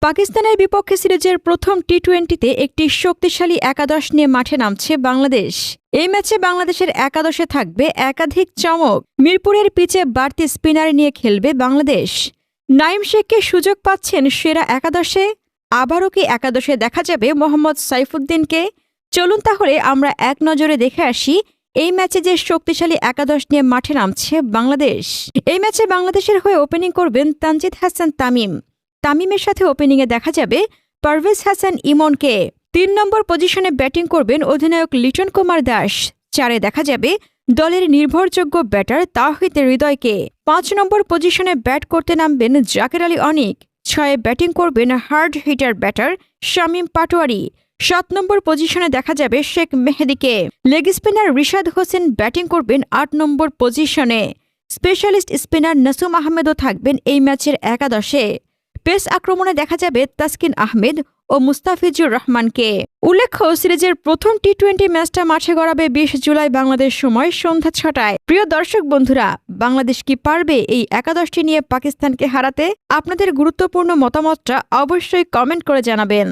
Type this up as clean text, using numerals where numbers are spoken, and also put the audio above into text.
পাকিস্তানের বিপক্ষে সিরিজের প্রথম টি-20তে একটি শক্তিশালী একাদশ নিয়ে মাঠে নামছে বাংলাদেশ। এই ম্যাচে বাংলাদেশের একাদশে থাকবে একাধিক চমক। মিরপুরের পিচে বাড়তি স্পিনার নিয়ে খেলবে বাংলাদেশ। নাঈম শেখকে সুযোগ পাচ্ছেন সেরা একাদশে। আবারও কি একাদশে দেখা যাবে মোহাম্মদ সাইফুদ্দিনকে? চলুন তাহলে আমরা এক নজরে দেখে আসি এই ম্যাচে যে শক্তিশালী একাদশ নিয়ে মাঠে নামছে বাংলাদেশ। এই ম্যাচে বাংলাদেশের হয়ে ওপেনিং করবেন তানজিদ হাসান তামিম। তামিমের সাথে ওপেনিংয়ে দেখা যাবে পারভেজ হাসান ইমনকে। ৩ নম্বর পজিশনে ব্যাটিং করবেন অধিনায়ক লিটন কুমার দাস। 4-এ দেখা যাবে দলের নির্ভরযোগ্য ব্যাটার তাওহিদ হৃদয়কে। 5 নম্বর পজিশনে ব্যাট করতে নামবেন জাকের আলী অনিক। 6-এ ব্যাটিং করবেন hard hitter batter Shamim Patwari. 7 নম্বর পজিশনে দেখা যাবে শেখ মেহেদীকে। Leg spinner Rishad Hossain batting করবেন 8 নম্বর পজিশনে। স্পেশালিস্ট স্পিনার নাসুম আহমেদও থাকবেন এই ম্যাচের একাদশে। পেস আক্রমণে দেখা যাবে তাসকিন আহমেদ ও মুস্তাফিজুর রহমানকে। উল্লেখ্য, সিরিজের প্রথম টি-20 ম্যাচটা মাঠে গড়াবে 20 জুলাই বাংলাদেশ সময় সন্ধ্যা 6টায়। প্রিয় দর্শক বন্ধুরা, বাংলাদেশ কি পারবে এই একাদশটি নিয়ে পাকিস্তানকে হারাতে? আপনাদের গুরুত্বপূর্ণ মতামতটা অবশ্যই কমেন্ট করে জানাবেন।